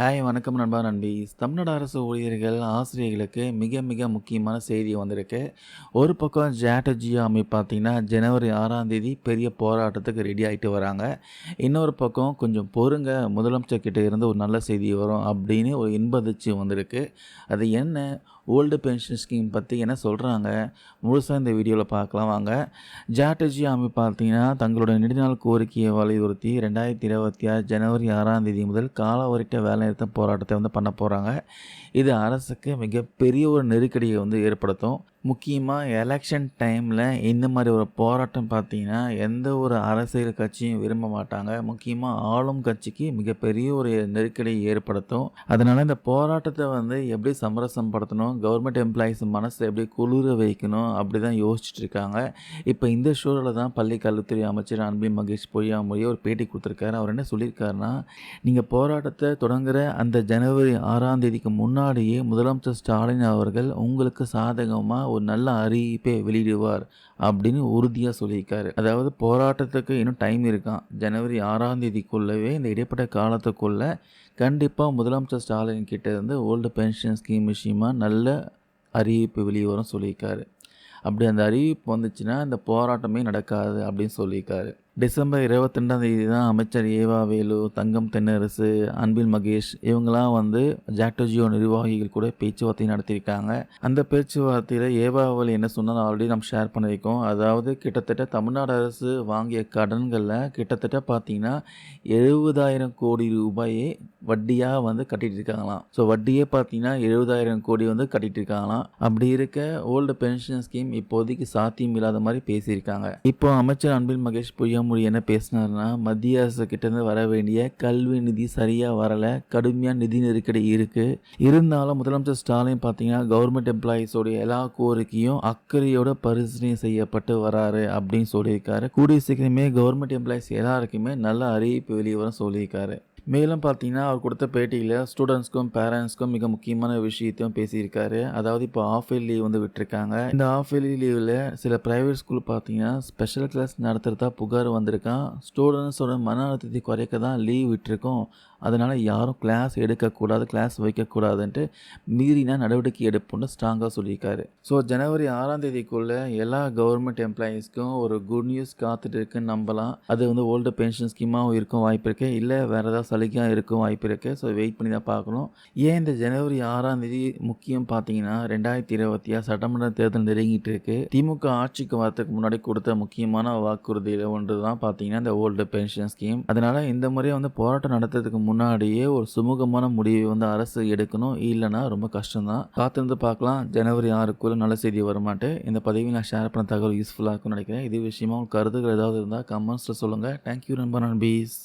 Hi வணக்கம் நண்பா நண்பீஸ். தமிழ்நாடு அரசு ஊழியர்கள், ஆசிரியர்களுக்கு மிக மிக முக்கியமான செய்தி வந்திருக்கு. ஒரு பக்கம் ஜாட்டர்ஜி அமைப்பு பார்த்தீங்கன்னா, ஜனவரி 6ஆம் தேதி பெரிய போராட்டத்துக்கு ரெடி ஆயிட்டு வராங்க. இன்னொரு பக்கம் கொஞ்சம் பொறுங்க, முதலமைச்சர் கிட்ட இருந்து ஒரு நல்ல செய்தி வரும் அப்படின்னு ஒரு இன்ப அதிர்ச்சி வந்திருக்கு. அது என்ன? ஓல்டு பென்ஷன் ஸ்கீம் பற்றி என்ன சொல்கிறாங்க? முழுசாக இந்த வீடியோவில் பார்க்கலாம் வாங்க. ஜாட்டர்ஜி அமைப்பு பார்த்தீங்கன்னா, தங்களோட நெடுநாள் கோரிக்கையை வலியுறுத்தி 2026 ஜனவரி 6ஆம் தேதி முதல் காலவரையற்ற வேலைநிறுத்த போராட்டத்தை பண்ண போகிறாங்க. இது அரசுக்கு மிகப்பெரிய ஒரு நெருக்கடியை ஏற்படுத்தும். முக்கியமாக எலெக்ஷன் டைமில் இந்த மாதிரி ஒரு போராட்டம் பார்த்தீங்கன்னா, எந்த ஒரு அரசியல் கட்சியும் விரும்ப மாட்டாங்க. முக்கியமாக ஆளும் கட்சிக்கு மிகப்பெரிய ஒரு நெருக்கடியை ஏற்படுத்தும். அதனால் இந்த போராட்டத்தை எப்படி சமரசப்படுத்தணும், கவர்மெண்ட் எம்ப்ளாயீஸ் மனசை எப்படி குளிர வைக்கணும் அப்படி தான் யோசிச்சுட்டு இருக்காங்க. இப்போ இந்த சூழலில் தான் பள்ளி கல்வித்துறை அமைச்சர் அன்பில் மகேஷ் பொய்யாமொழி ஒரு பேட்டி கொடுத்துருக்காரு. அவர் என்ன சொல்லியிருக்காருன்னா, நீங்கள் போராட்டத்தை தொடங்குகிற அந்த ஜனவரி 6ஆம் தேதிக்கு முன்னாடியே முதலமைச்சர் ஸ்டாலின் அவர்கள் உங்களுக்கு சாதகமாக ஒரு நல்ல அறிவிப்பை வெளியிடுவார் அப்படின்னு உறுதியாக சொல்லியிருக்காரு. அதாவது போராட்டத்துக்கு இன்னும் டைம் இருக்கான். ஜனவரி 6ஆம் தேதிக்குள்ளவே இந்த இடைப்பட்ட காலத்துக்குள்ள கண்டிப்பாக முதலமைச்சர் ஸ்டாலின் கிட்ட இருந்து ஓல்டு பென்ஷன் ஸ்கீம் விஷயமா நல்ல அறிவிப்பு வெளியே வரும் சொல்லியிருக்காரு. அப்படி அந்த அறிவிப்பு வந்துச்சுன்னா இந்த போராட்டமே நடக்காது அப்படின்னு சொல்லியிருக்காரு. டிசம்பர் 22ஆம் தேதி தான் அமைச்சர் ஏவா வேலு, தங்கம் தென்னரசு, அன்பில் மகேஷ் இவங்களாம் ஜாக்டோஜியோ நிர்வாகிகள் கூட பேச்சுவார்த்தை நடத்தியிருக்காங்க. அந்த பேச்சுவார்த்தையில் ஏவா வேலு என்ன சொன்னாலும் ஆல்ரெடி நம்ம ஷேர் பண்ணியிருக்கோம். அதாவது கிட்டத்தட்ட தமிழ்நாடு அரசு வாங்கிய கடன்களில் கிட்டத்தட்ட பார்த்தீங்கன்னா 70,000 கோடி ரூபாயை வட்டியாக கட்டிட்டு இருக்காங்களாம். ஸோ வட்டியே பார்த்தீங்கன்னா 70,000 கோடி கட்டிட்டு இருக்காங்களாம். அப்படி இருக்க ஓல்டு பென்ஷன் ஸ்கீம் இப்போதைக்கு சாத்தியம் இல்லாத மாதிரி பேசியிருக்காங்க. இப்போ அமைச்சர் அன்பில் மகேஷ் பொய்யாமொழி என்ன பேசினார்னா, மத்திய அரசு கிட்டேருந்து வர வேண்டிய கல்வி நிதி சரியாக வரலை, கடுமையான நிதி நெருக்கடி இருக்குது. இருந்தாலும் முதலமைச்சர் ஸ்டாலின் பார்த்தீங்கன்னா கவர்மெண்ட் எம்ப்ளாயீஸோடைய எல்லா கோரிக்கையும் அக்கறையோட பரிசீலனை செய்யப்பட்டு வராரு அப்படின்னு சொல்லியிருக்காரு. கூடிய சீக்கிரமே கவர்மெண்ட் எம்ப்ளாயீஸ் எல்லாருக்குமே நல்ல அறிவிப்பு வெளியே வரும் சொல்லியிருக்காரு. மேலும் பார்த்தீங்கன்னா அவர் கொடுத்த பேட்டியில் ஸ்டூடெண்ட்ஸ்க்கும் பேரண்ட்ஸ்க்கும் மிக முக்கியமான விஷயத்தையும் பேசியிருக்காரு. அதாவது இப்போ ஆஃப் இயர் லீவ் விட்டுருக்காங்க. இந்த ஆஃப் இயர்லி லீவில் சில ப்ரைவேட் ஸ்கூல் பார்த்தீங்கன்னா ஸ்பெஷல் கிளாஸ் நடத்துகிறதா புகார் வந்திருக்கான். ஸ்டூடெண்ட்ஸோட மன அழுத்தத்தை குறைக்க தான் லீவ் விட்டுருக்கோம். அதனால் யாரும் கிளாஸ் எடுக்கக்கூடாது, கிளாஸ் வைக்கக்கூடாதுன்ட்டு மீறினா நடவடிக்கை எடுப்போம்னு ஸ்ட்ராங்காக சொல்லியிருக்காரு. ஸோ ஜனவரி 6ஆம் தேதிக்குள்ளே எல்லா கவர்மெண்ட் எம்ப்ளாயீஸ்க்கும் ஒரு குட் நியூஸ் காத்துட்டு இருக்குன்னு நம்பலாம். அது ஓல்டு பென்ஷன் ஸ்கீமாகவும் இருக்கும் வாய்ப்பு இருக்குது, இல்லை வேறு ஏதாவது சலுகையாக இருக்கும் வாய்ப்பு இருக்குது. ஸோ வெயிட் பண்ணி தான் பார்க்கணும். ஏன் இந்த ஜனவரி 6ஆம் தேதி முக்கியம் பார்த்தீங்கன்னா, 2026 சட்டமன்ற தேர்தல் நெருங்கிட்டு இருக்கு. திமுக ஆட்சிக்கு வரதுக்கு முன்னாடி கொடுத்த முக்கியமான வாக்குறுதியில் ஒன்று தான் பார்த்தீங்கன்னா இந்த ஓல்டு பென்ஷன் ஸ்கீம். அதனால் இந்த முறை போராட்டம் நடத்துறதுக்கு முன்னாடியே ஒரு சுமூகமான முடிவை அரசு எடுக்கணும். இல்லைன்னா ரொம்ப கஷ்டம்தான். காத்திருந்து பார்க்கலாம். ஜனவரி 6க்குள்ள நல்ல செய்தி வருமாட்டு. இந்த பதிவில் நான் ஷேர் பண்ண தகவல் யூஸ்ஃபுல்லாக இருக்கும்னு நினைக்கிறேன். இது விஷயமா உங்களுக்கு கருத்துக்கள் ஏதாவது இருந்தால் கமெண்ட்ஸில் சொல்லுங்கள். தேங்க்யூ நண்பா நண்பீஸ்.